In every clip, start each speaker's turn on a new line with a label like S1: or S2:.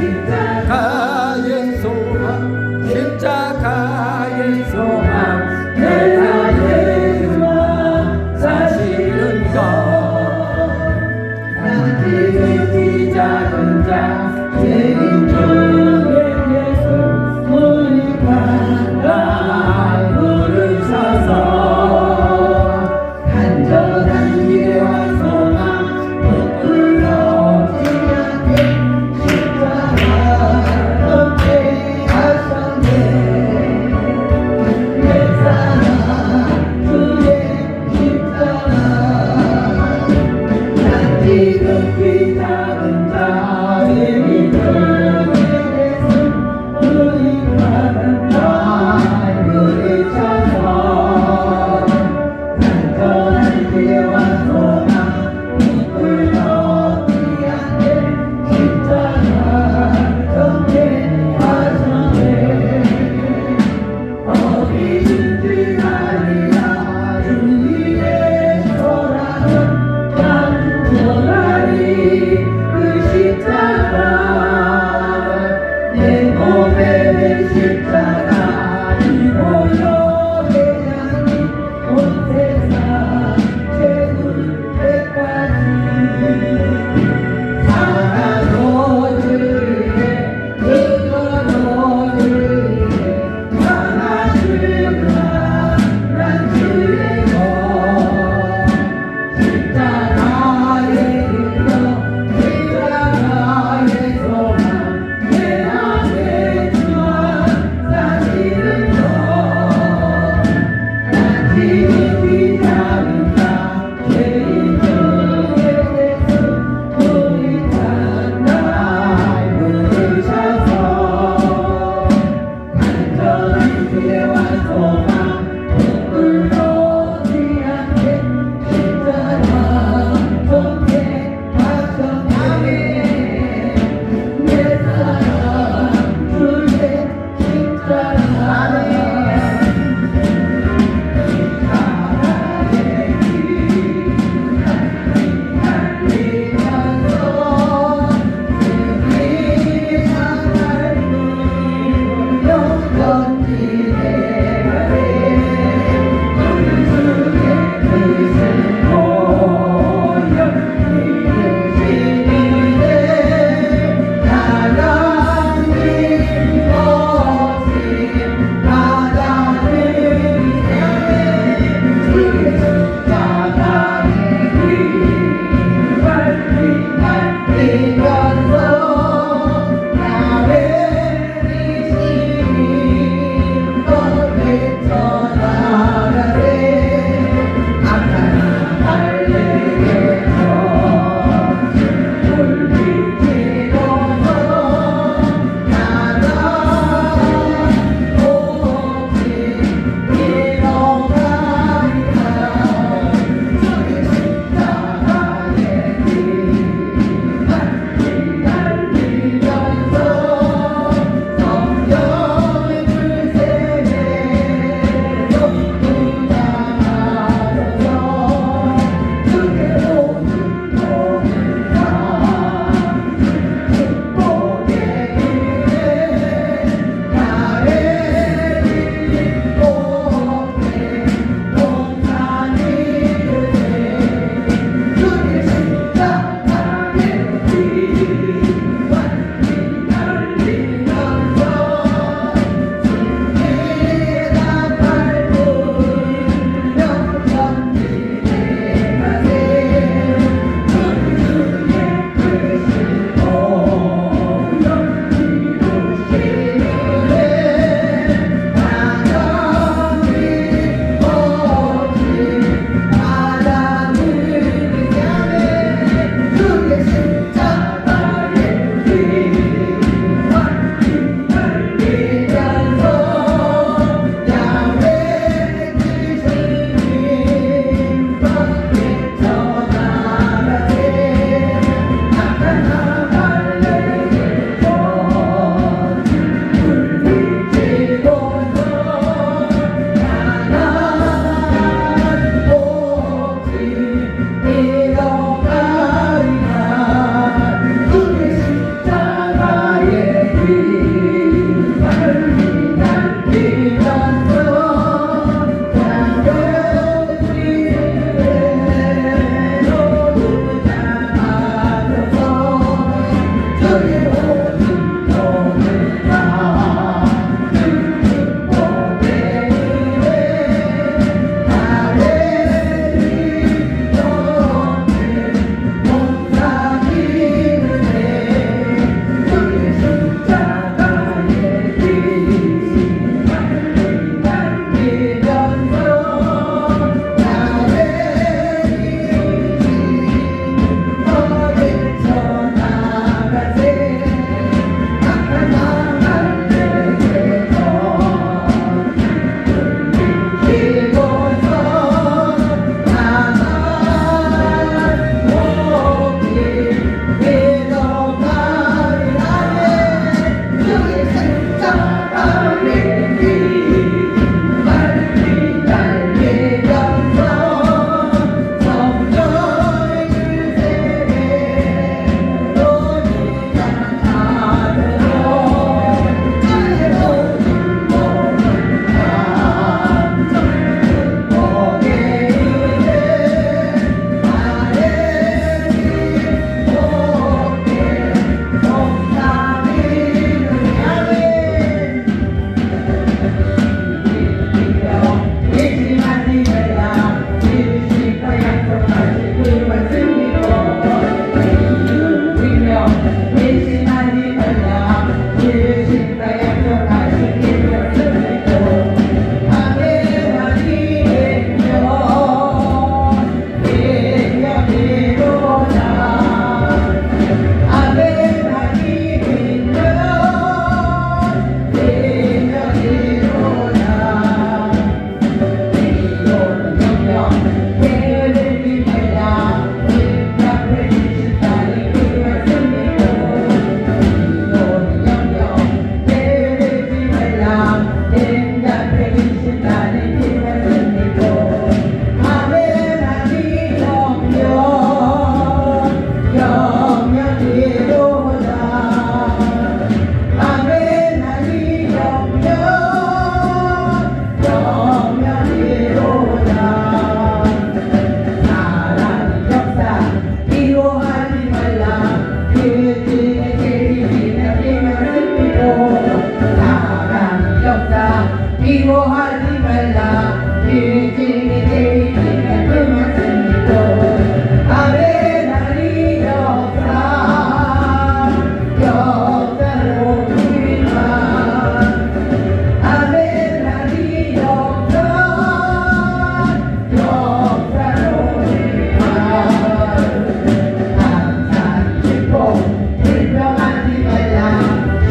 S1: 십자가의 소망 십자가의 소망 내 안에 주와 사시는 것 이 작은 자 죄인 중에 예수 우리가 부르셔서 간절한 기대와 소망 부끄럽지 않게 십자가
S2: 불평하지 말라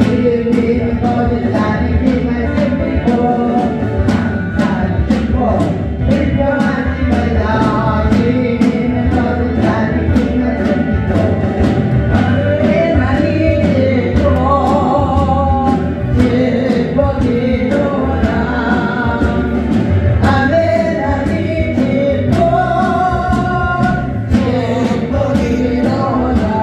S2: 주님은 모든 자리를 말씀이고 항상 듣고 불평하지 말라 주님은 모든 자리를 말씀이고 하늘의 많이 듣고 듣고 기도하라 아멘 하니 듣고 듣고 기도하라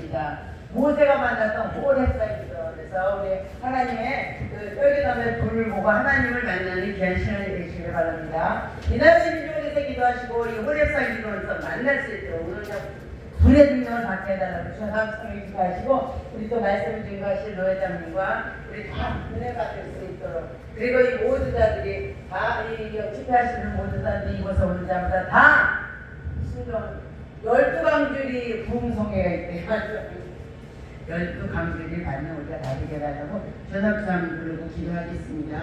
S2: 것입니다. 모세가 만났던 호렙산이죠. 그래서 우리 하나님의 그 뼈기담의 불을 보고 하나님을 만나는 귀한 시간이 되시길 바랍니다. 이날의 민족에서 기도하시고 이 호렙산 기도에서 만날 수 있도록 오늘 불의 능력을 받게 해달라고 주셔서 함께 기도하시고 우리 또 말씀을 증거하실 노회장님과 우리 다 은혜 받을 수 있도록 그리고 이 모든 자들이 다 이 집회하시는 모든 자들이 이곳에 오는 자마다 다 순종 12강줄이 부흥성회가 있대요. 12강줄이 받는 우리가 다 되게 해달라고 전합장 부르고 기도하겠습니다.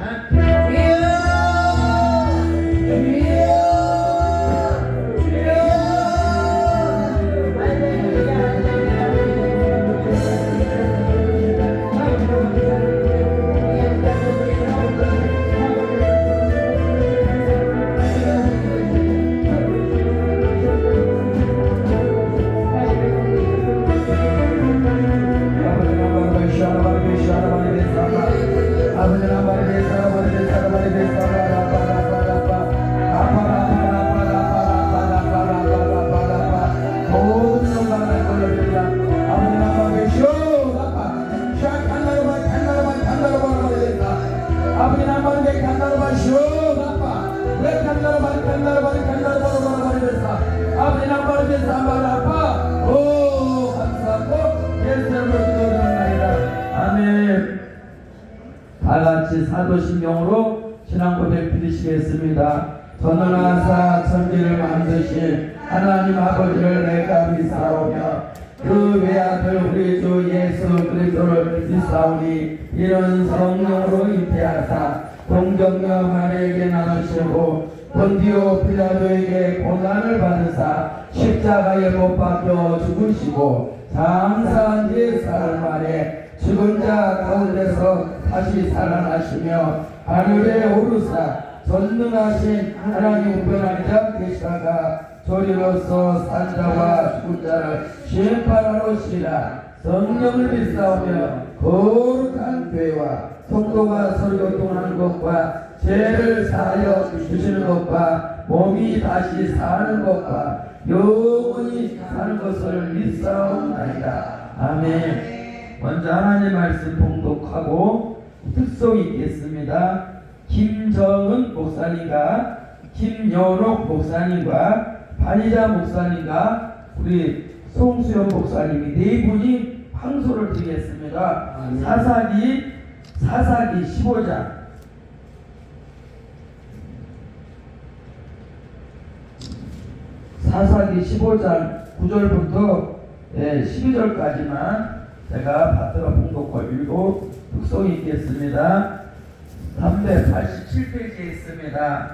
S1: 다같이 사도신경으로 신앙 고백 드리시겠습니다. 전능하사 천지를 만드신 하나님 아버지를 내가 믿사오며 그 외아들 우리 주 예수 그리스도를 믿사오니 이는 성령으로 잉태하사 동정녀 마리아에게 나누시고 본디오 빌라도에게 고난을 받으사 십자가에 못 박혀 죽으시고 장사한 지 사흘 만에 죽은 자 가운데서 다시 살아나시며 하늘에 오르사 전능하신 하나님 우편한 자 계시다가 조리로서 산자와 죽은 자를 심판하러 오시라. 성령을 믿사오며 거룩한 교회와 성도가 서로 교통하는 것과 죄를 사하여 주시는 것과 몸이 다시 사는 것과 영원히 사는 것을 믿사옵나이다. 아멘. 먼저 하나님 말씀 봉독하고 특송 있겠습니다. 김정은 목사님과 김연옥 목사님과 반이자 목사님과 우리 송수연 목사님이 네 분이 항소를 드리겠습니다. 사사기 15장 사사기 15장 9절부터 12절까지만 제가 받들어 봉독하고 특송이 있겠습니다. 387페이지에 있습니다.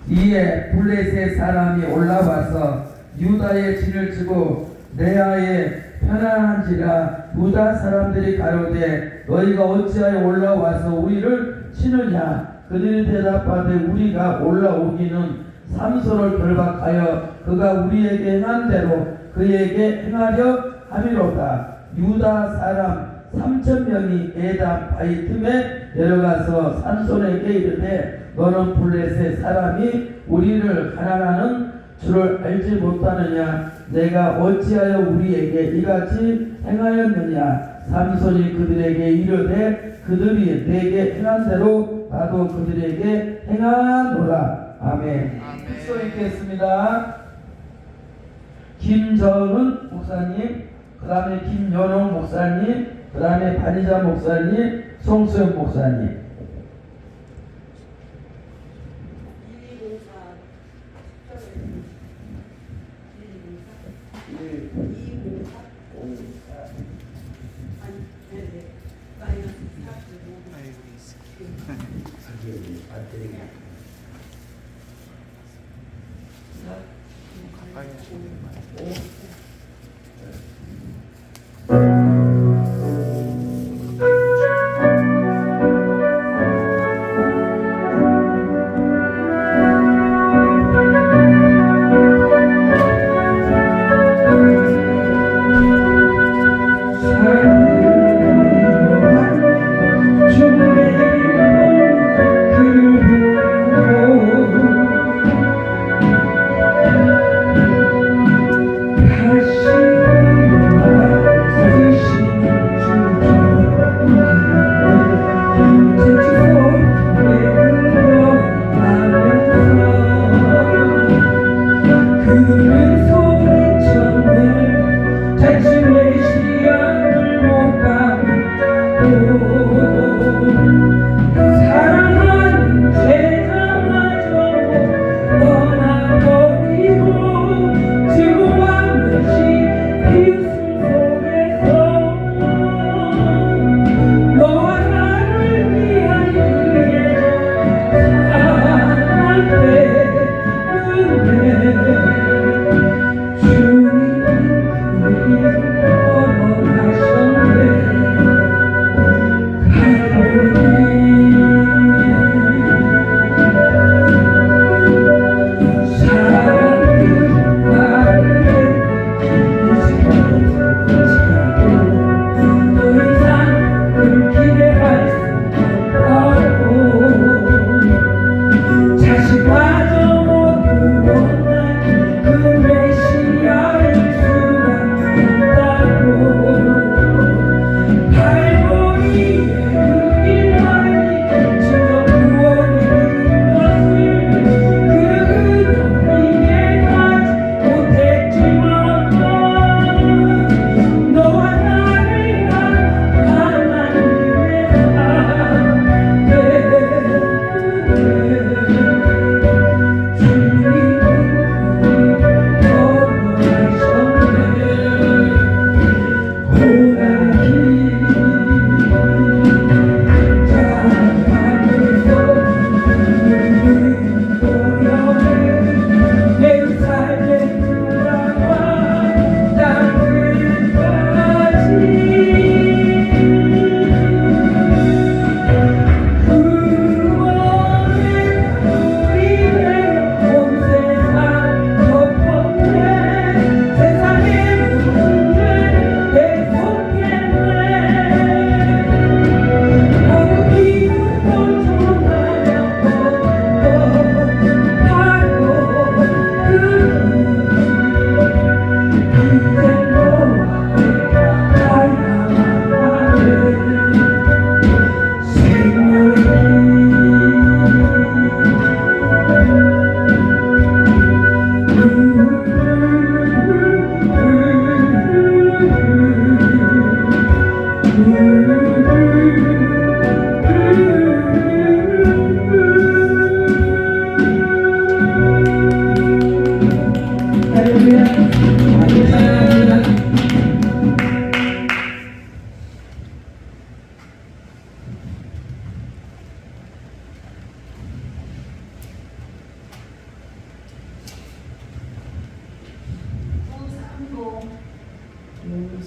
S1: 이에 블레셋 사람이 올라와서 유다의 진을 치고 내아에 편안한지라 유다 사람들이 가로되 너희가 어찌하여 올라와서 우리를 치느냐. 그들이 대답하되 우리가 올라오기는 삼손을 결박하여 그가 우리에게 행한 대로 그에게 행하려 함이로다. 유다 사람 3,000명이 에담 바위 틈에 내려가서 삼손에게 이르되 너는 블레셋 사람이 우리를 가난하는 줄을 알지 못하느냐. 내가 어찌하여 우리에게 이같이 행하였느냐. 삼손이 그들에게 이르되 그들이 내게 행한 대로 나도 그들에게 행하노라. 아멘. 특송 읽겠습니다. 김정은 목사님, 그 다음에 김연옥 목사님, 그 다음에 반이자 목사님, 송수연 목사님.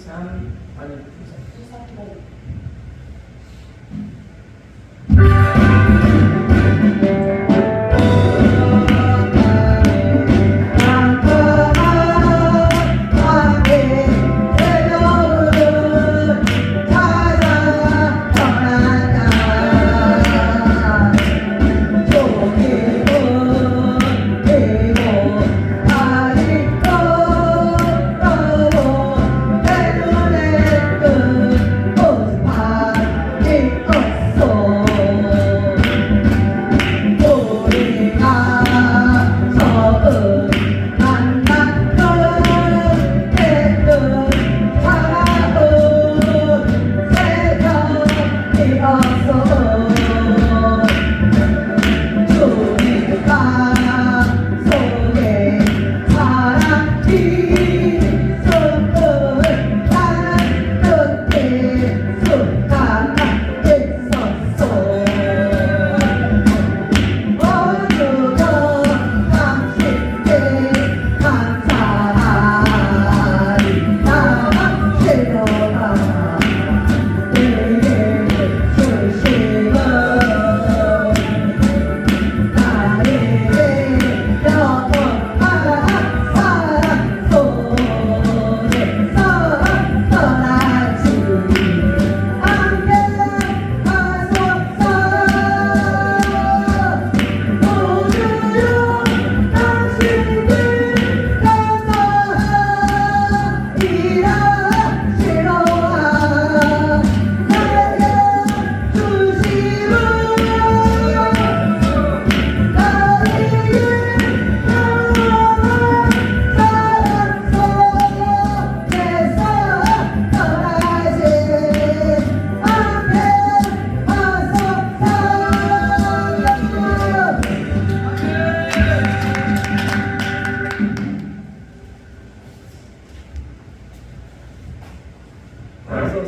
S1: 부산 아니 부산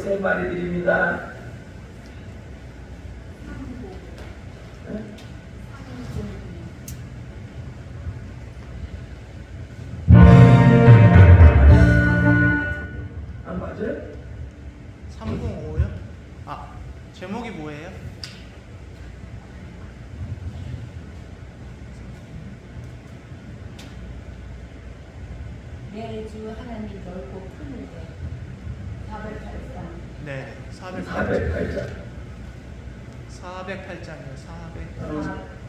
S1: 세 마리 드립니다. 안 맞아요?
S3: 305요? 아, 제목이 뭐예요?
S4: 매주 하나님 넓고 푸는데 408장.
S3: 네,
S1: 408장.
S3: 408장이요. 408장.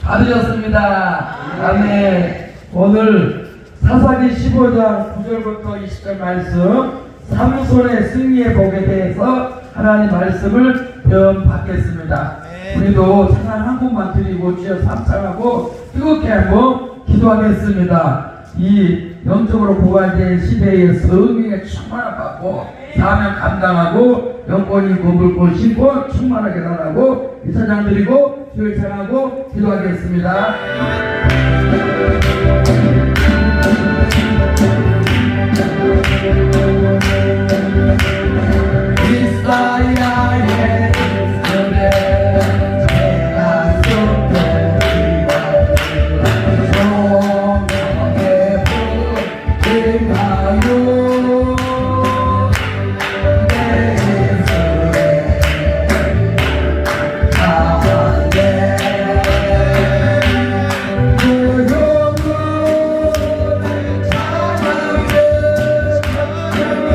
S1: 받으셨습니다. 아멘. 오늘 사사기 15장 9절부터 20절 말씀 삼손의 승리의 복에 대해서 하나님 말씀을 배움받겠습니다.
S3: 네.
S1: 우리도 찬양 한 곡만 드리고 주여 삼창하고 뜨겁게 한번 기도하겠습니다. 이 영적으로 고갈된 시대에 성령의 충만을 받고 사명 감당하고 영권이 머물고 신고 충만하게 달하고 이 찬양 드리고 주를 찬양하고 기도하겠습니다. 이사야의 노래 제가 쏟은 소명의 불인가요 내 입술에 가운데 그 영광을 찬양해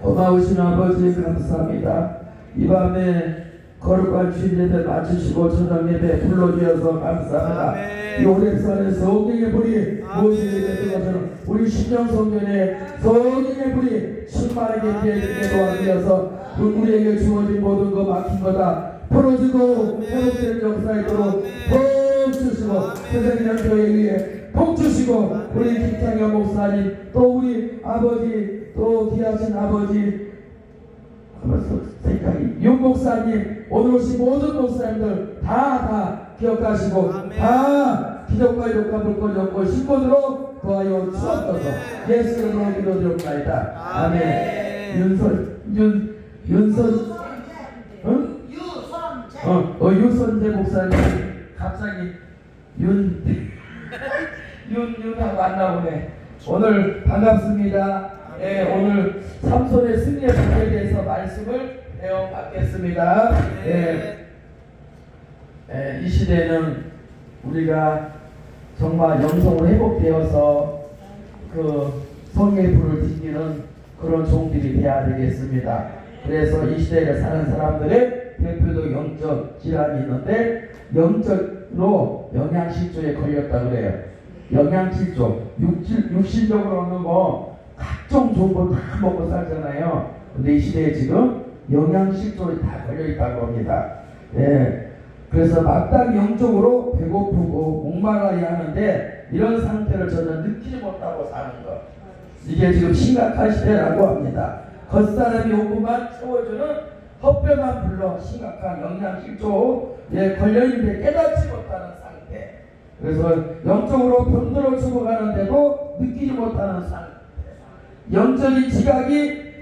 S1: 고마우신 아버지 감사합니다. 이 밤에 거룩한 주일 예배 마치시고 저녁 예배 불러주셔서 감사합니다.
S3: 아멘.
S1: 이 오랩산의 성령의 불이 무엇이 되는 것처럼 우리 신령성전의 성령의 불이 충만하게 되게 도와주셔서 우리에게 주어진 모든 거 막힌 거다 풀어주고 회복되는 역사에 있도록 복 주시고 세상의 교회 위에 복 주시고 우리 김창현 목사님 또 우리 아버지 또 귀하신 아버지 윤 목사님 오늘 오신 모든 목사님들 다 기억하시고 다 기적과 이적과 물건 엮고 신분으로 도와여 주옵소서. 예수 이름으로 기도드립니다. 아멘. 윤선 응? 유선재 목사님 갑자기 윤하고 안 나오네. 오늘 반갑습니다. 오늘 삼손의 승리의 법에 대해서 말씀을 배워받겠습니다. 이 시대는 우리가 정말 영성으로 회복되어서 그 성령의 불을 지키는 그런 종들이 되어야 되겠습니다. 그래서 이 시대에 사는 사람들의 대표도 영적 질환이 있는데 영적으로 영양실조에 걸렸다 그래요. 영양실조, 육신적으로는 뭐 각종 좋은 거 다 먹고 살잖아요. 근데 이 시대에 지금 영양실조에 다 걸려있다고 합니다. 그래서 마땅히 영적으로 배고프고 목말라야 하는데 이런 상태를 전혀 느끼지 못하고 사는 것, 이게 지금 심각한 시대라고 합니다. 겉사람이 오고만 채워주는 헛배만 불러 심각한 영양실조에 걸려있는데 깨닫지 못하는 상태. 그래서 영적으로 병들어 죽어가는데도 느끼지 못하는 상태, 영적인 지각이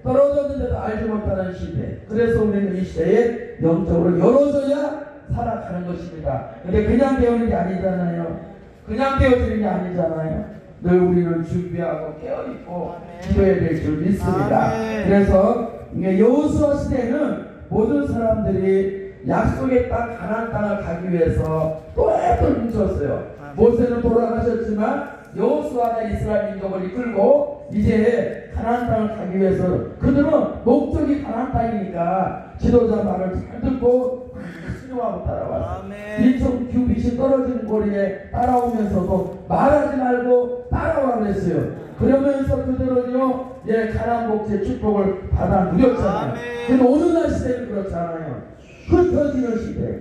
S1: 떨어졌는데도 알지 못하는 시대. 그래서 우리는 이 시대에 영적으로 열어줘야 살아가는 것입니다. 근데 그냥 배우는 게 아니잖아요. 그냥 배워지는 게 아니잖아요. 늘 우리는 준비하고 깨어있고 기도해야 될 줄 믿습니다. 그래서 여호수아 시대는 모든 사람들이 약속의 땅 가나안 땅을 가기 위해서 또래또 뭉쳤어요. 모세는 돌아가셨지만 여호수아가 이스라엘 민족을 이끌고 이제 가나안 땅을 가기 위해서 그들은 목적이 가나안 땅이니까 지도자 말을 잘 듣고 순종하고 따라왔어요. 인천 규빗이 떨어진 거리에 따라오면서도 말하지 말고 따라오라고 했어요. 그러면서 그들은요 가나안 복지의 축복을 받아 누렸잖아요. 근데 오늘날 시대는 그렇잖아요. 흩어지는 시대,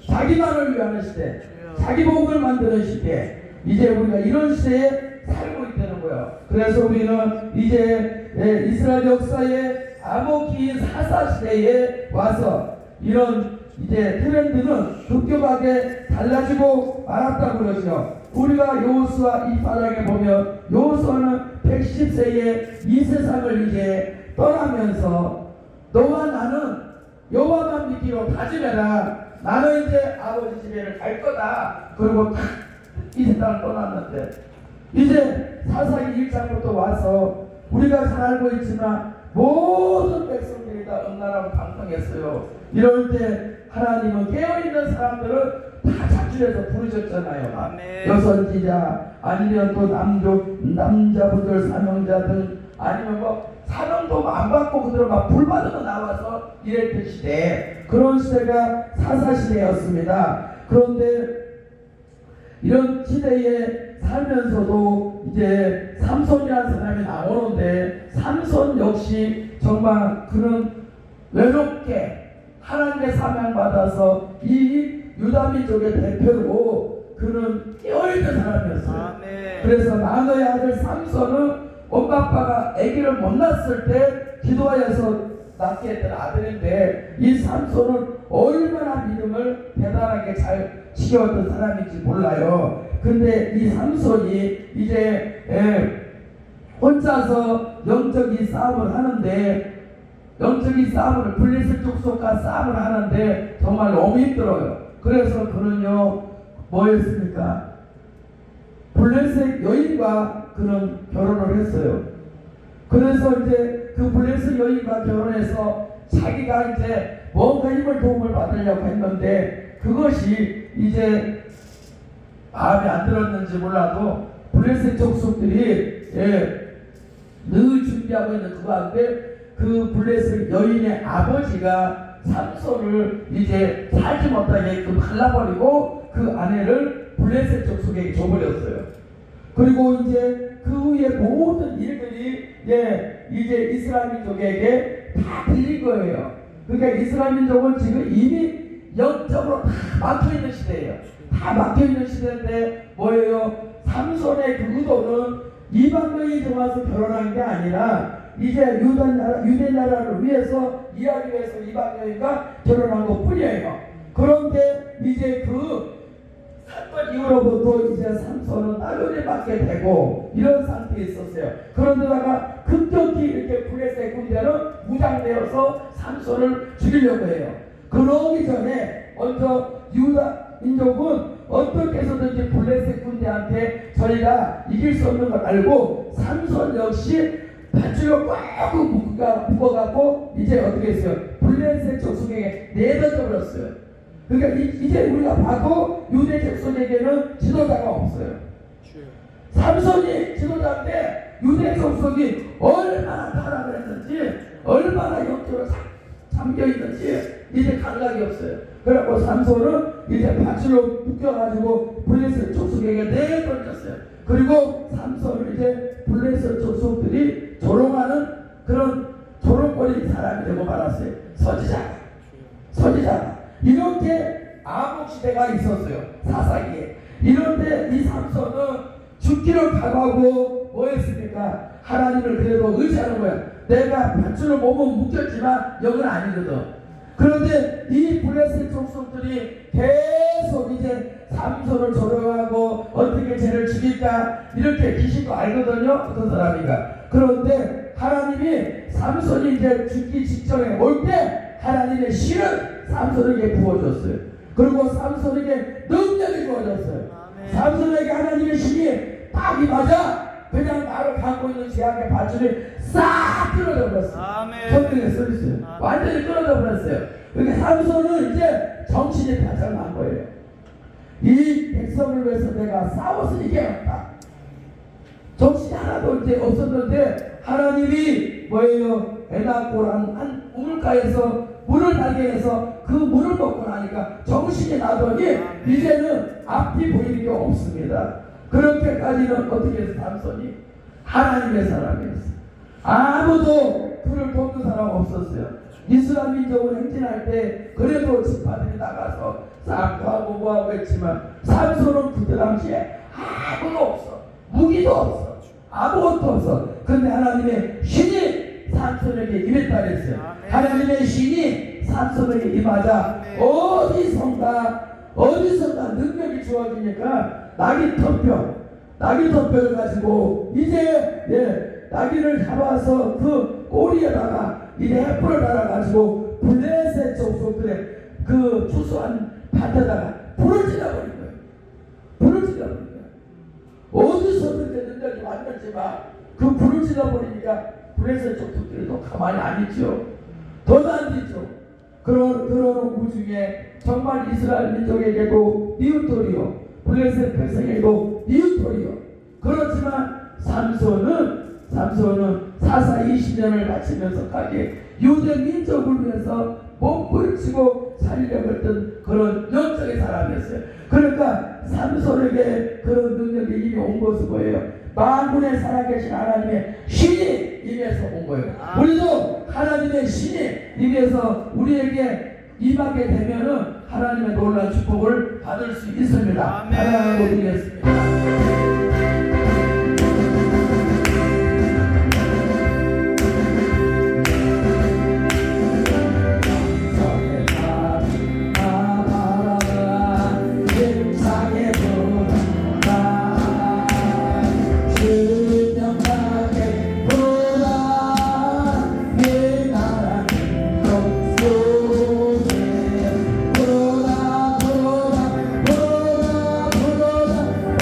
S1: 자기만을 위하는 시대, 자기 복을 만드는 시대. 이제 우리가 이런 시대에 살고 있다는 거예요. 그래서 우리는 이제 이스라엘 역사의 암흑기인 사사 시대에 와서 이런 이제 트렌드는 급격하게 달라지고 말았다고 그러죠. 우리가 여호수아 이 바닥에 보면 여호수아는 110세에 이 세상을 이제 떠나면서 너와 나는 여호와만 믿기로 다짐해라. 나는 이제 아버지 집에를 갈 거다. 그리고 이 세상을 떠났는데 이제 사사기 1장부터 와서 우리가 잘 알고 있지만 모든 백성들이 다 음란하고 방탕했어요. 이럴 때 하나님은 깨어있는 사람들을 다 작출해서 부르셨잖아요. 여선지자 아니면 또 남자분들 사명자 등 아니면 뭐 사명도 안 받고 그들은 막 불받으러 나와서 이랬던 시대, 그런 시대가 사사시대였습니다. 그런데 이런 시대에 살면서도 이제 삼손이라는 사람이 나오는데 삼손 역시 정말 그런 외롭게 하나님의 사명받아서 이 유다민족의 대표로 그는 깨어있는 사람이었어요. 그래서 마노의 아들 삼손은 엄마 아빠가 아기를 못 낳았을 때 기도하여서 낳게 했던 아들인데 이 삼손은 얼마나 믿음을 대단하게 잘 지켜왔던 사람인지 몰라요. 근데 이 삼손이 이제 혼자서 영적인 싸움을 하는데, 영적인 싸움을 블레셋 족속과 싸움을 하는데 정말 너무 힘들어요. 그래서 그는요 뭐였습니까? 블레셋 여인과 그는 결혼을 했어요. 그래서 이제 그 블레셋 여인과 결혼해서 자기가 이제 뭔가 힘을 도움을 받으려고 했는데 그것이 이제 마음에 안 들었는지 몰라도 블레셋 족속들이 늘 준비하고 있는 그 가운데 그 블레셋 여인의 아버지가 삼손을 이제 살지 못하게끔 갈라버리고 그 아내를 블레셋 족속에게 줘버렸어요. 그리고 이제 그 후에 모든 일들이 이제 이스라엘 민족에게 다 들린 거예요. 그러니까 이스라엘 민족은 지금 이미 영적으로 다 막혀있는 시대예요. 다 막혀있는 시대인데 뭐예요? 삼손의 그 의도는 이방인이 들어와서 결혼한 게 아니라 이제 유대 나라를 위해서 일하기 위해서 이방인과 결혼한 것 뿐이에요. 그런데 이제 그 사건 이후로부터 이제 삼손은 따돌이 받게 되고 이런 상태에 있었어요. 그런데다가 급격히 이렇게 블레셋 군대는 무장되어서 삼손을 죽이려고 해요. 그러기 전에 먼저 유다 민족은 어떻게 해서든지 블레셋 군대한테 저희가 이길 수 없는 걸 알고 삼손 역시 밧줄로 꽉 묶어갖고 이제 어떻게 했어요? 블레셋 족속에게 내던져 버렸어요. 그러니까 이제 우리가 봐도 유대 족속에게는 지도자가 없어요. 삼손이 지도자인데 유대 족속이 얼마나 타락을 했는지 얼마나 영적으로 잠겨있는지 이제 감각이 없어요. 그래갖고 삼손은 이제 밧줄로 묶여가지고 블레셋 족속에게 내던졌어요. 그리고 삼손을 이제 블레셋 족속들이 조롱하는 그런 조롱거리 사람이 되고 말았어요. 선지자가 이렇게 암흑시대가 있었어요. 사사기에. 이런데 이 삼손은 죽기를 각오하고 뭐 했습니까? 하나님을 그래도 의지하는 거야. 내가 밧줄로 몸은 묶였지만 여기는 아니거든. 그런데 이 블레셋 족속들이 계속 이제 삼손을 조롱하고 어떻게 쟤를 죽일까 이렇게 기신도 알거든요. 어떤 사람인가. 그런데 하나님이 삼손이 이제 죽기 직전에 올 때 하나님의 신을 삼손에게 부어줬어요. 그리고 삼손에게 능력이 부어졌어요. 삼손에게 하나님의 신이 딱 임하자 그냥 나를 갖고 있는 제약의 밧줄이 싹 끊어져 버렸어요. 성경에 써있어요. 완전히 끊어져 버렸어요. 그러니까 삼손은 이제 정신이 바짝 난 거예요. 이 백성을 위해서 내가 싸워서 이겨냈다. 정신이 하나도 이제 없었는데 하나님이 뭐예요? 에나골한 한 우물가에서 물을 발견해서 그 물을 먹고 나니까 정신이 나더니 이제는 앞이 보이는 게 없습니다. 그렇게까지는 어떻게 해서 삼손이 하나님의 사람이었어요. 아무도 그를 돕는 사람 없었어요. 이스라엘 민족을 행진할 때 그래도 지파들이 나가서 싹도 하고 뭐하고 했지만 삼손은 그때 당시에 아무도 없어. 무기도 없어. 아무것도 없어. 근데 하나님의 신이 삼손에게 임했다 그랬어요. 하나님의 신이 삼손에게 임하자 어디선가 능력이 주어지니까 나귀터뼈를 가지고 이제 나귀를 잡아서 그 꼬리에다가 이제 햇불을 달아가지고 블레셋 족속들의 그 추수한 밭에다가 불을 질러버린 거예요. 어디서든지 능력이 왔는지만 그 불을 질러버리니까 블레셋 족속들이 또 가만히 안 있죠. 더 난리죠. 그런 우중에 정말 이스라엘 민족에게도 미우토리요, 블레셋 백성에게도 미우토리요. 그렇지만 삼손은 사사 20년을 바치면서까지 유대 민족을 위해서 몸부림치고 살리려고 했던 그런 영적인 사람이었어요. 그러니까 삼손에게 그런 능력이 이미 온 것은 뭐예요? 만군에 살아계신 하나님의 신이 임해서 온 거예요. 우리도 하나님의 신이 임해서 우리에게 임하게 되면은 하나님의 놀라운 축복을 받을 수 있습니다. 하나님을 드리겠습니다.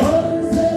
S5: 온세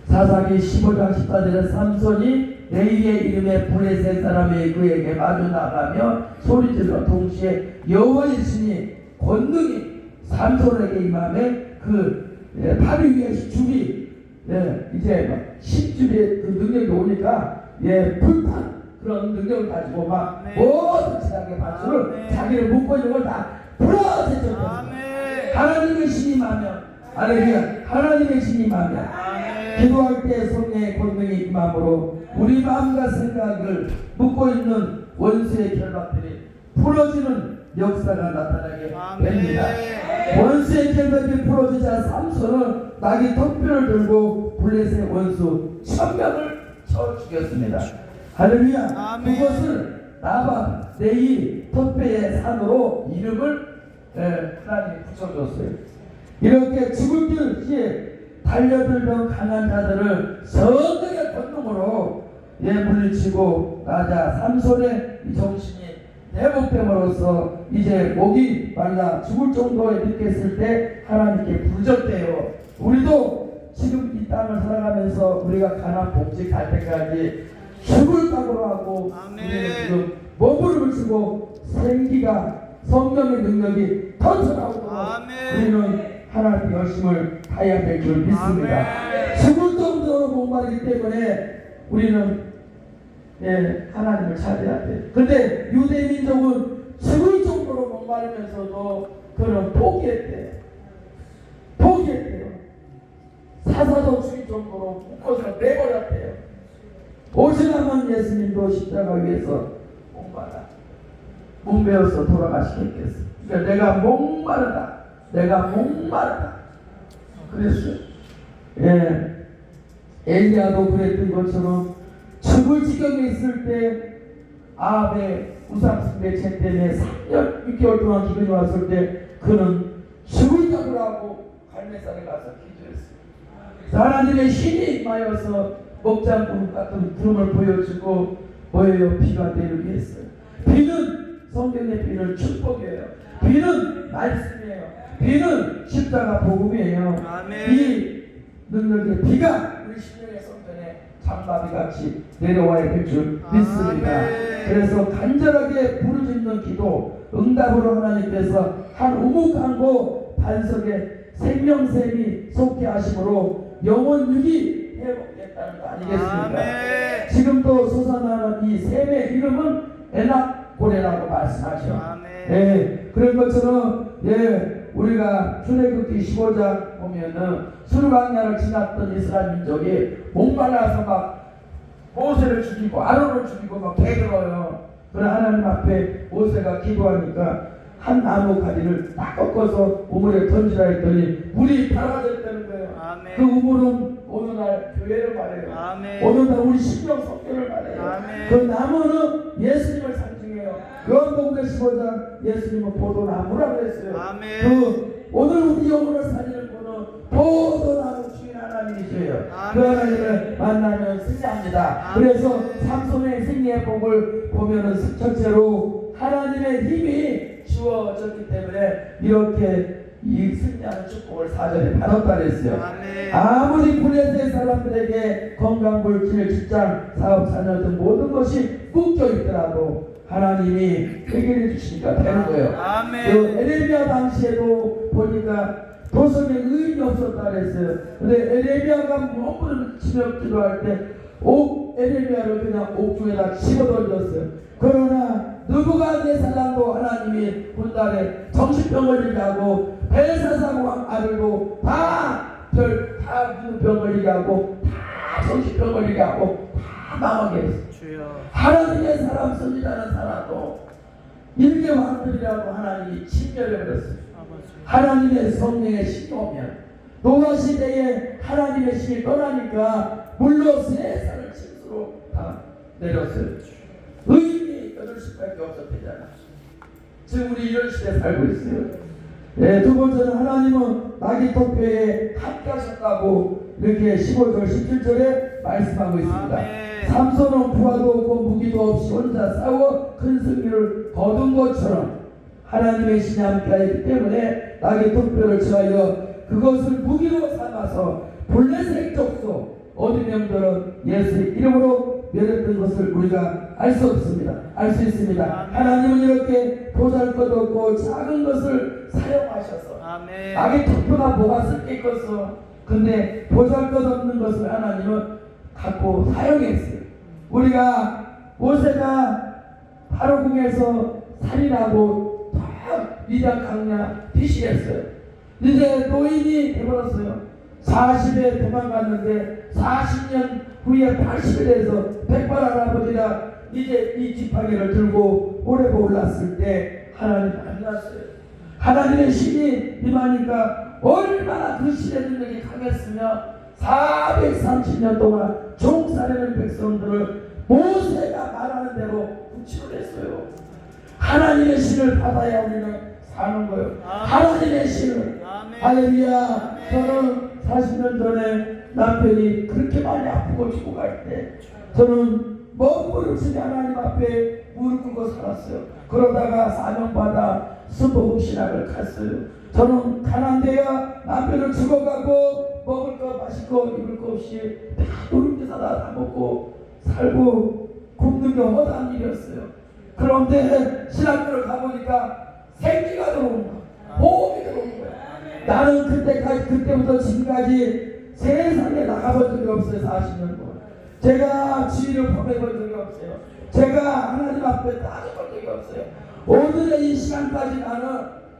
S1: 사사기 15장 14절에 삼손이 레위의 이름의 블레셋 사람이 그에게 마주 나가며 소리질러 동시에 여호와의 신이 권능이 삼손에게 임함에 그 다리 위에 줄이 이제 막 10줄의 그 능력이 오니까 불판 그런 능력을 가지고 막 모든 지상의 밭을 자기를 묶고 있는 걸 다 풀어제쳤다. 하나님의 신이 임하면 할렐루야, 하나님의 신이 임하면 기도할 때 성령의 권능이 임함으로 우리 마음과 생각을 묶고 있는 원수의 결박들이 풀어지는 역사가 나타나게 됩니다. 원수의 결박이 풀어지자 삼손은 낙이 턱뼈를 들고 블레셋의 원수 1000명을 쳐 죽였습니다. 할렐루야. 그것을 나반 네이 턱뼈의 산으로 이름을 하나님이 붙여줬어요. 이렇게 죽을 시에 달려들던 강한 자들을 성령의 권능으로 물리치고 나자 삼손의 이 정신이 회복됨으로써 이제 목이 말라 죽을 정도에 느꼈을 때 하나님께 부르짖대요. 우리도 지금 이 땅을 살아가면서 우리가 가난 복직할 때까지 죽을 각오로 하고 우리는 지금 몸을 붙이고 생기가 성령의 능력이 터져나오도록 우리는 하나님의 열심을 다해야 될 줄 믿습니다. 죽을 정도로 목마르기 때문에 우리는 하나님을 찾아야 돼. 근데 유대 민족은 죽을 정도로 목마르면서도 그는 포기했대요. 사사도 죽일 정도로 묶어서 내버렸대요. 오시나만 예수님도 십자가 위에서 목매어서 돌아가시겠겠어. 그러니까 내가 목마르다 그랬어요. 엘리야도 그랬던 것처럼 죽을 지경에 있을 때 아합의 우상숭배 죄 때문에 3년 6개월 동안 기근이 왔을 때 그는 죽을 각오를 하고 갈매산에 가서 기도했어요. 하나님의 신이 임하여서 먹장구름 같은 구름을 보여주고 뭐예요? 비가 내리게 했어요. 비는 성경의 비는 축복이에요. 비는 말씀이에요. 비는 십자가 복음이에요. 이 능력의 비가 우리 신령의 성전에 장마비 같이 내려와야 될 줄 믿습니다. 그래서 간절하게 부르짖는 기도 응답으로 하나님께서 한 우묵한고 반석에 생명샘이 솟게 하심으로 영원 유기 회복했다는 거 아니겠습니까? 지금도 솟아나는 이 샘의 이름은 에낙고레라고 말씀하죠. 그런 것처럼 우리가 출애굽기 15장 보면은 수르강야를 지났던 이스라엘 민족이 목말라서 막 모세를 죽이고 아론을 죽이고 막 대들어요. 그러나 하나님 앞에 모세가 기도하니까 한 나무 가지를 딱 꺾어서 우물에 던지라 했더니 물이 밝아졌다는 거예요. 그 우물은 오늘날 교회를 말해요. 오늘날 우리 신령 성교를 말해요. 그 나무는 예수님을 상징해요. 요한복음 15장 예수님은 포도나무라고 했어요. 그 오늘 우리 영혼을 살리는 분은 포도나무 주인 하나님이세요. 그 하나님을 만나면 승리합니다. 그래서 삼손의 승리의 복을 보면은 첫째로 하나님의 힘이 주어졌기 때문에 이렇게 이 승리하는 축복을 4절에 받았다 그랬어요. 아무리 블레셋 사람들에게 건강불길, 직장, 사업, 자녀 등 모든 것이 묶여 있더라도 하나님이 해결해 주시니까 되는 거예요. 그 에레미야 당시에도 보니까 도성에 의인이 없었다 그랬어요. 근데 에레미야가 몸부림 치며 기도할 때 에레미야를 그냥 옥중에다 집어던졌어요. 그러나 느부갓네살도 하나님이 군단에 정신병 걸리게 하고 벨사살 왕 아들도 다 병 걸리게 하고 다 정신병 걸리게 하고 다 망하게 했어요. 하나님의 사람 선지자는 살아도 일개 왕들이라고 하나님이 진멸해버렸어요. 하나님의 성령의 신이 오면 노아 시대에 하나님의 신이 떠나니까 물로 세상을 침수로 다 내렸어요. 의인이 8시밖에 없었대잖아. 지금 우리 이런 시대에 살고 있어요. 두 번째는 하나님은 나귀 턱뼈에 합가셨다고 이렇게 15절 17절에 말씀하고 있습니다. 삼손은 부하도 없고 무기도 없이 혼자 싸워 큰 승리를 거둔 것처럼 하나님의 신이 함께하기 때문에 나귀 턱뼈를 취하여 그것을 무기로 삼아서 블레셋 족속 어둠의 영들은 예수의 이름으로 멸했던 것을 우리가 알 수 없습니다. 알 수 있습니다. 하나님은 이렇게 보잘것없고 작은 것을 사용하셔서
S3: 아멘.
S1: 악의 투표가 뭐가 쓸겠겠어. 근데 보잘것없는 것을 하나님은 갖고 사용했어요. 우리가 모세가 바로궁에서 살인하고 다 미장 강냐 피신했어요. 이제 노인이 되버렸어요. 40에 도망갔는데 40년 후에 80에 돼서 백발 할아버지가 이제 이 지팡이를 들고 오래가 올랐을 때 하나님 만났어요. 하나님의 신이 임하니까 얼마나 그 신의 능력이 강했으며 430년 동안 종살이는 백성들을 모세가 말하는 대로 구치를 했어요. 하나님의 신을 받아야 우리는 사는 거예요. 하나님의 신을. 할렐루야. 저는 40년 전에 남편이 그렇게 많이 아프고 죽고 갈 때 저는 먼 무릎을 하나님 앞에 무릎 꿇고 살았어요. 그러다가 사명받아 순복음 신학을 갔어요. 저는 가난데야 남편을 죽어가고 먹을 거 마실 거 입을 거 없이 다 노름대사 다 먹고 살고 굶는 게 허다한 일이었어요. 그런데 신학교를 가보니까 생기가 들어오는 거야. 보험이 들어오는 거야. 나는 그때부터 지금까지 세상에 나가본 적이 없어요. 40년 동안 제가 지위를 범해본 적이 없어요. 제가 하나님 앞에 따져본 적이 없어요. 오늘의 이 시간까지 나는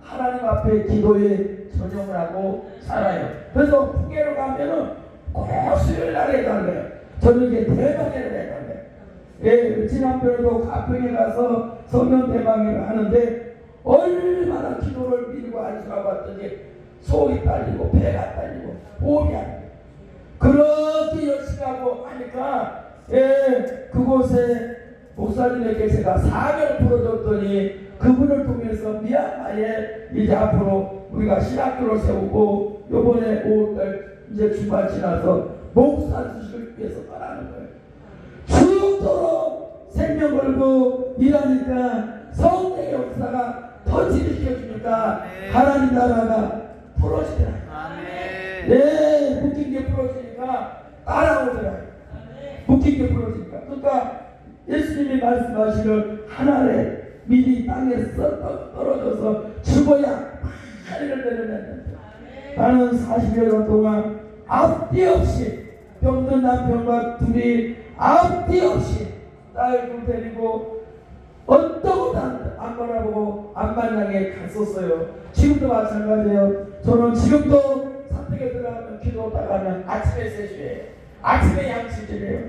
S1: 하나님 앞에 기도에 전용을 하고 살아요. 그래서 풍계로 가면은 꼭 수요일 날에 해달래요. 저녁에 대방회를 해달래요. 예, 지난번에도 가평에 가서 성경 대방회를 하는데 얼마나 기도를 밀고 안수하고 왔더니 속이 딸리고 배가 딸리고 호흡이 안 돼. 그렇게 열심히 하고 하니까 그곳에 목사님에게 제가 사명을 풀어줬더니 그분을 통해서 미얀마에 이제 앞으로 우리가 신학교를 세우고 요번에 5월달 이제 중반 지나서 목사 주식을 위해서 말하는 거예요. 죽도록 생명 걸고 일하니까 성령의 역사가 터치시켜주니까 하나님 나라가 풀어지더라. 네, 묶인 게 풀어지니까 따라오더라. 묶인 게 풀어지니까. 그러니까 예수님이 말씀하시는 하늘에 미리 땅에서 떨어져서 죽어야 하늘을 내려냈는데 나는 40여 년 동안 앞뒤 없이 병든 남편과 둘이 앞뒤 없이 딸을 데리고 어떤 것도 안 바라보고 안만장에 갔었어요. 지금도 마찬가지예요. 저는 지금도 산택에 들어가면 기도하다가는 아침에 세수해요. 아침에 양치질해요.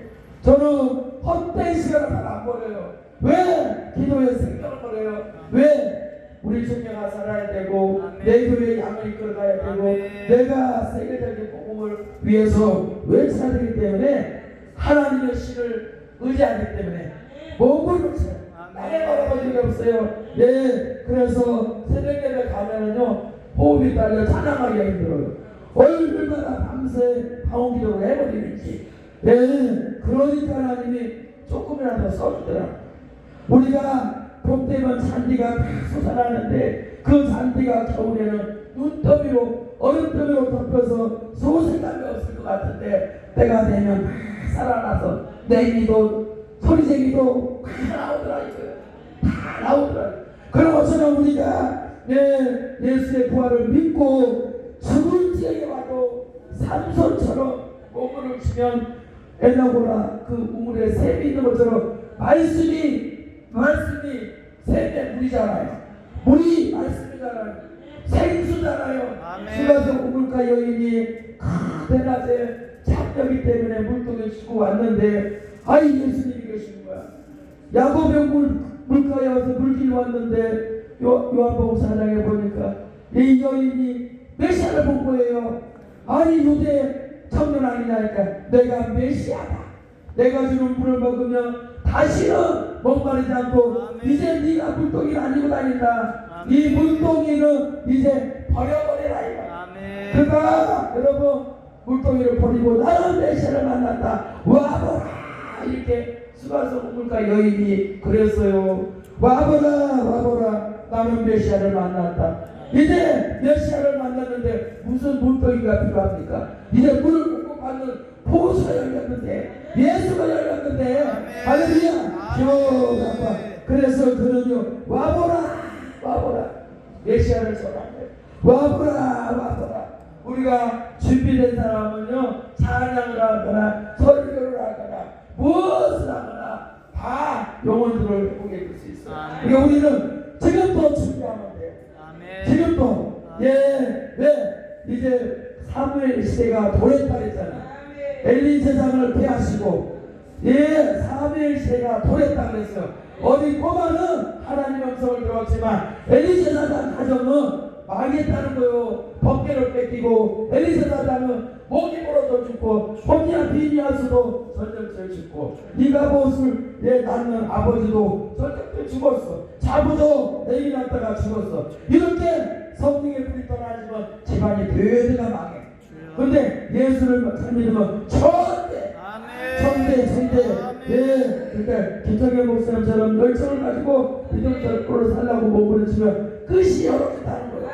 S1: 저는 헛된 시간을 다 안 버려요. 왜? 기도에 생명을 버려요. 왜? 우리 종교가 살아야 되고 내 교회에 양을 이끌어가야 되고 내가 세계적인 복음을 위해서 외쳐야 되기 때문에 하나님의 신을 의지하기 때문에 몸을 놓쳐요. 땅에 걸어본 적이 없어요. 네, 그래서 새벽에 가면은요 호흡이 딸려 찬양하기가 힘들어요. 얼마나 밤새 방언기도를 해버리는지. 네, 그러니까 하나님이 조금이라도 써주더라. 우리가 봄 되면 잔디가 다 솟아나는데 그 잔디가 겨울에는 눈더미로 얼음더미로 덮여서 소생감이 없을 것 같은데 때가 되면 살아나서 내기도 소리쟁이도 다 나오더라 이거예요. 다 나오더라. 그런 것처럼 우리가 예수의 부활을 믿고 죽을지에게 와도 삼손처럼 몸을 치면 엘라고라 그 우물에 샘이 있는 것처럼 말씀이 샘의 물이잖아요. 물이 말씀이잖아요. 생수잖아요. 수가서 우물가 여인이 대낮에 잡념이 때문에 물통에 싣고 왔는데 아이 예수님이 계시는 거야. 야고보의 물가에 와서 물길 왔는데 요한복음 4장에 보니까 이 여인이 메시아를 본 거예요. 아니 유대 청년 아니냐니까 내가 메시아다. 내가 주는 물을 먹으면 다시는 목마르지 않고 이제 네가 물동이를 아니고 다닌다. 이 물동이는 이제 버려버리라 이거야. 그가 여러분 물동이를 버리고 나는 메시아를 만났다. 와보라 이렇게 수가서 우물가 여인이 그랬어요. 와보라 나는 메시아를 만났다. 이제 메시아를 만났는데 무슨 물동이가 필요합니까? 이제 물을 공급받는 호수가 열렸는데, 예수가 열렸는데, 할렐루야. 기억나봐. 그래서 그는요, 와보라. 메시아를 전하네. 와보라. 우리가 준비된 사람은요, 찬양을 하거나 설교를 하거나 무엇을 하거나 다 영혼들을 회복해 줄 수 있어요. 그러니까 우리는 지금도 준비하면 돼요. 지금도. 왜? 이제 사무엘 시대가 도래했다 그랬잖아요. 엘리 제사장을 폐하시고, 사무엘 시대가 도래했다 그랬어요. 어디 꼬마는 하나님의 음성을 들었지만 엘리 제사장 가정은 망했다는 거요. 법계를 뺏기고, 엘리 제사장은 목이 물어져 죽고, 홈리아 비니아스도 전쟁터에 죽고, 이가봇을 낳는 아버지도 전쟁터에 죽었어. 자부도 애기 낳다가 죽었어. 이렇게 성령의 불이 떠나지만 집안이 대대가 망해. 근데 예수를 믿으면 천대. 그러니까 김정일 목사님처럼 열정을 가지고 믿음으로 살라고 몸부림치면 끝이 열어진다는 거예요.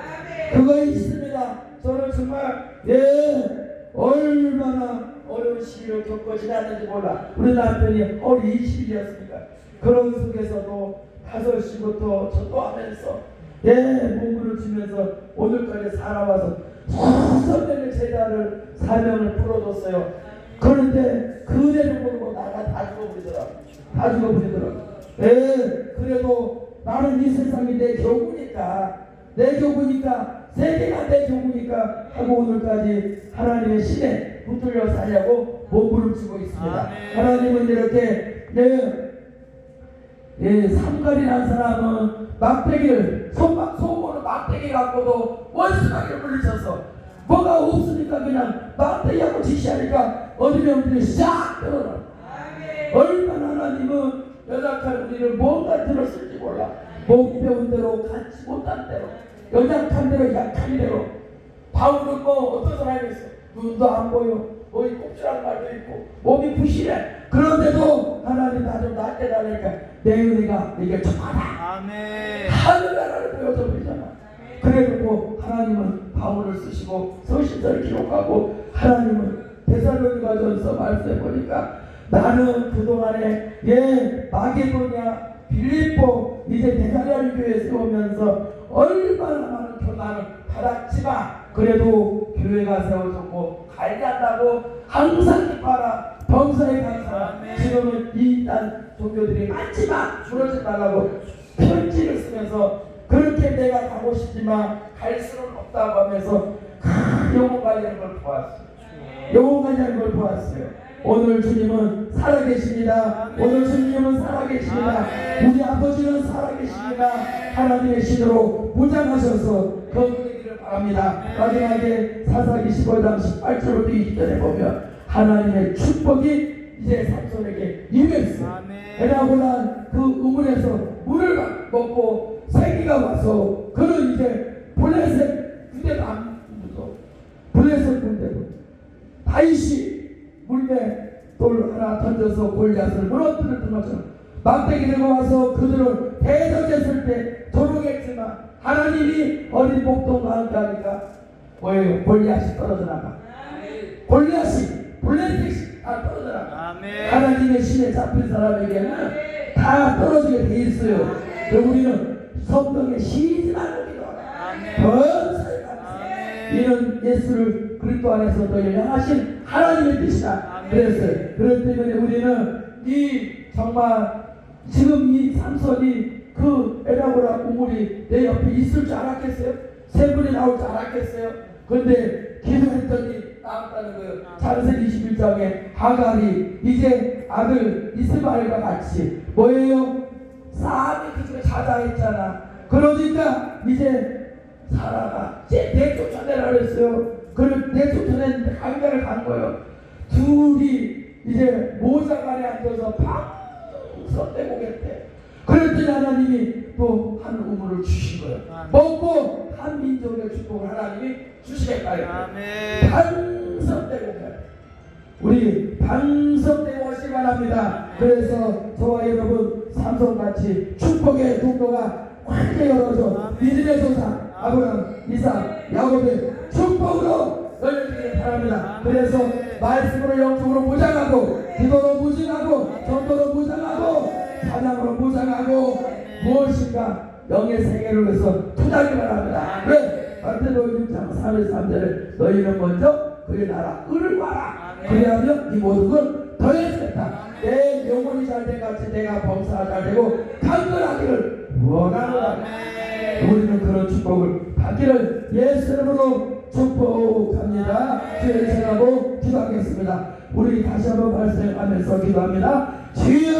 S1: 그거 있습니다. 저는 정말 얼마나 어려운 시기를 겪고 지났는지 몰라. 우리 남편이 허리 20일이었으니까 그런 속에서도 5시부터 전도하면서 몸부림치면서 오늘까지 살아와서 선생의 제자를 사명을 풀어줬어요. 그런데 그대로 모르고 나가 다 죽어버리더라고. 그래도 나는 이 세상이 내 교구니까, 세계가 내 교구니까 하고 오늘까지 하나님의 신에 붙들려 살려고 몸부림치고 있습니다. 하나님은 이렇게 삼갈이라는 사람은 막대기를 소모는 막대기 갖고도 원수마귀를 물리쳐서 뭐가 없으니까 그냥 막대기하고 지시하니까 어디면 싹 들어라. 얼마나 하나님은 연약한 우리를 뭔가 들었을지 몰라. 못 배운 대로, 갖지 못한 대로, 연약한 대로, 약한 대로. 바울은 어떤 사람이 있어? 눈도 안 보여, 몸이 꼽질한 말도 있고, 몸이 부실해. 그런데도 하나님 나 좀 낫게 달라니까 내 은혜가 내게 족하다. 하늘나라를 보여줘 버리잖아. 그래놓고 하나님은 바울을 쓰시고 서신서를 기록하고, 하나님은 데살로니가전서 말씀해 보니까 나는 그동안에 마게도냐, 빌립보, 이제 데살로니 교회 세우면서 얼마나 많은 교단을 받았지만 그래도 교회가 세워졌고 관리한다고 항상 기뻐하라. 병사에 간 사람, 지금은 이단 종교들이 많지만 줄어지 말라고 편지를 쓰면서 그렇게 내가 가고 싶지만 갈 수는 없다고 하면서 영혼 관리하는 걸 보았어요. 오늘 주님은 살아계십니다. 우리 아버지는 살아계십니다. 하나님의 신으로 무장하셔서 거두기를 바랍니다. 마지막에 사사기 15장 18절부터 20절에 보면 하나님의 축복이 이제 삼손에게 임했어요. 에나고난 그 우물에서 물을 먹고 생기가 와서 그는 이제 블레셋 군대도 안 묻어. 블레셋 군대도 다윗이 물에 돌 하나 던져서 골리앗을 무너뜨렸던 것처럼 막대기 들고 와서 그들을 대적했을 때 조롱했지만 하나님이 어린 목동과 함께하니까 뭐예요? 골리앗이 떨어져 나가. 블레셋이 다 떨어져 나가. 하나님의 신에 잡힌 사람에게는 다 떨어지게 돼 있어요. 우리는 성경에 쉬지 말고 기도하라. 이는 예수를 그리스도 안에서 너희를 향하신 하나님의 뜻이다. 그랬어요. 그렇기 때문에 우리는 정말 지금 이 삼손이 그 에나고라 우물이 내 옆에 있을 줄 알았겠어요? 세 분이 나올 줄 알았겠어요? 그런데 기도했더니 나왔다는 거예요. 창세기 21장에 하갈이 이제 아들 이스마엘과 같이 뭐예요? 쌈이 그 집에 자자했잖아. 그러니까 이제 사라가 내쫓아내라 그랬어요. 그걸 내쫓아냈는데 한가를 간 거예요. 둘이 이제 모자간에 앉아서 방석 떼고겠대. 그랬더니 하나님이 또 한 우물을 주신 거예요. 먹고 한 민족의 축복을 하나님이 주시겠다. 방석 떼고겠대. 우리 방석 떼고시 바랍니다. 그래서 저와 여러분 삼손같이 축복의 통로가 완전히 열어져 믿음의 조상 아브라함, 이삭, 야곱의 축복으로 열리기를 바랍니다. 그래서 말씀으로 영적으로 보장하고 기도로 보장하고 전도로 보장하고 사냥으로 보장하고 무엇인가 영의 세계를 위해서 투자하기 바랍니다. 왜? 마태복음 6장 3절 3절에 너희는 먼저 그의 나라 의를 구하라. 그리하면 이 모든 걸 더해주겠다. 내 영혼이 잘된 같이 내가 범사가 잘되고 강건하기를 원하노라. 우리는 그런 축복을 받기를 예수 이름으로 축복합니다. 주의 생각하고 기도하겠습니다. 우리 다시 한번 발声하면서 기도합니다. 주여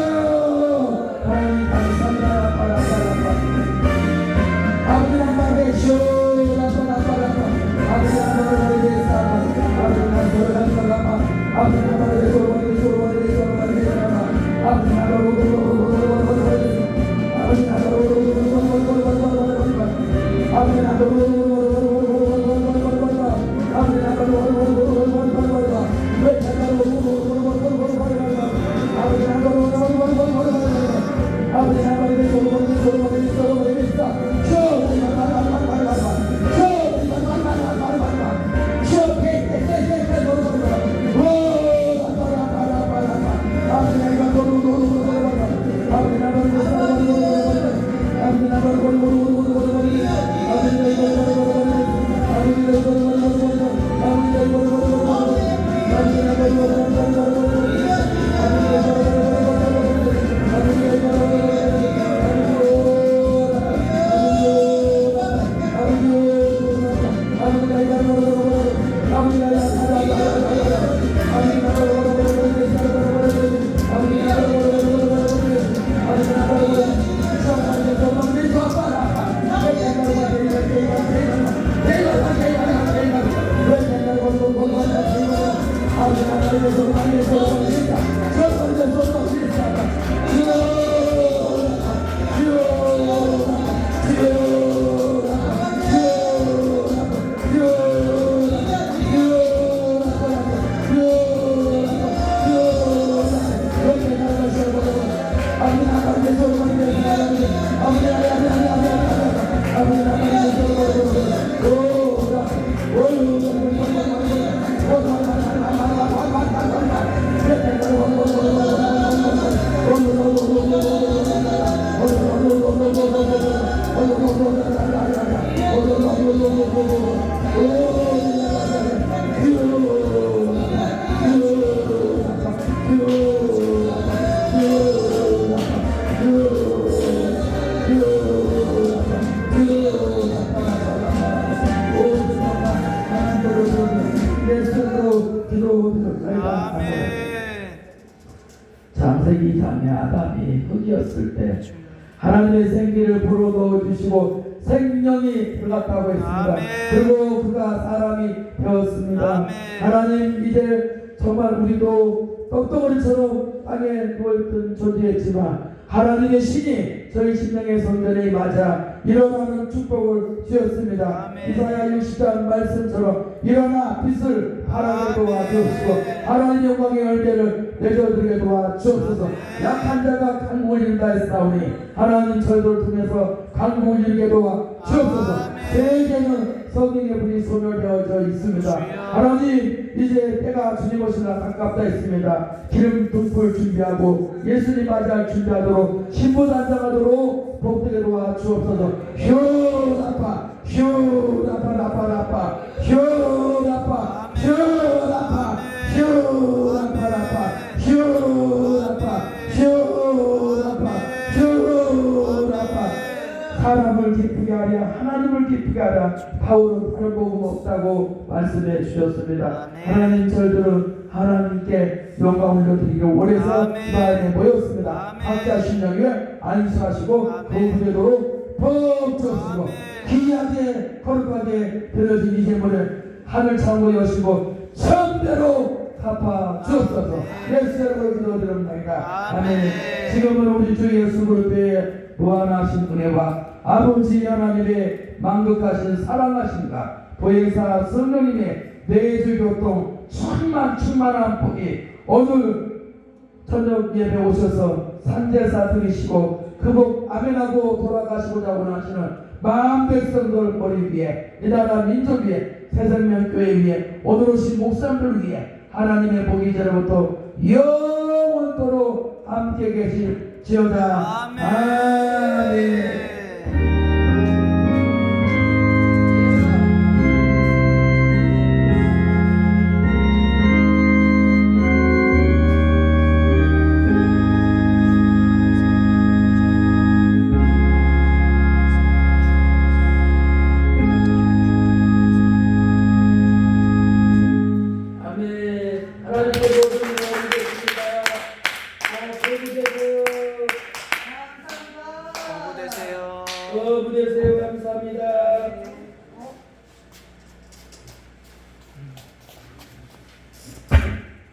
S1: 하나님 감사합니다. 아버지 나라의 주 아버지 나라의 대사 아버지 나라의 사람 아버지 나라의 아버지 창세기 2장에 아담이 흙이었을 때 하나님의 생기를 불어넣어 주시고 생명이 들어갔다고 했습니다.
S3: 아멘.
S1: 그리고 그가 사람이 되었습니다.
S3: 아멘.
S1: 하나님 이제 정말 우리도 떡덩어리처럼 땅에 누워있던 존재였지만 하나님의 신이 저희 심령의 성전에 맞아 일어나는 축복을 주셨습니다.
S3: 아멘.
S1: 이사야 60장 말씀처럼 일어나 빛을 바라게 도와주옵시고 하나님 영광의 열매를 맺어드리게 도와주옵소서. 약한 자가 강국을 이룬다 했사오니 하나님 저희를 통해서 강국을 이루게 도와주옵소서. 세계는 성령의 불이 소멸되어져 있습니다. 하나님 이제 때가 주님 오시나 가깝다 했습니다. 기름 등불 준비하고 예수님 맞이할 준비하도록 신부 단장하도록 복되게 도와주옵소서. 휴라파 휴라파 라파 라파 휴라파 휴라파 휴라파 라파 휴라파 휴라파 휴라파 사람을 기쁘게 하랴 하나님을 기쁘게 하랴 바울은 다른 복음 없다고 말씀해 주셨습니다. 하나님 저희들은 하나님께 영광을 올려드리기를 원해서 이 마음에 모였습니다. 각자 심령에 안수하시고 도구되도록 복 주시고 귀하게 거룩하게 드려진 이 재물을 하늘 창고 여시고 천대로 갚아 주옵소서. 예수 이름으로 기도드립니다. 아멘. 지금은 우리 주 예수 그리스도의 무한하신 은혜와 아버지 하나님의 만극하신 사랑하심과 보혜사 성령님의 내주 교통 충만한 복이 오늘 저녁 예배 오셔서 산제사 드리시고 그 복 아멘하고 돌아가시고자 원하시는 마음 백성들 머리 위에 이 나라 민족 위에 새생명교회 위에 오늘 오신 목사님들 위에 하나님의 복이 저로부터 영원토록 함께 계실지어다.
S3: 아멘.
S1: 아멘. 아멘. 하나님의 모든 은혜를 드립니다.
S3: 공부 되세요.
S1: 거부되세요. 감사합니다.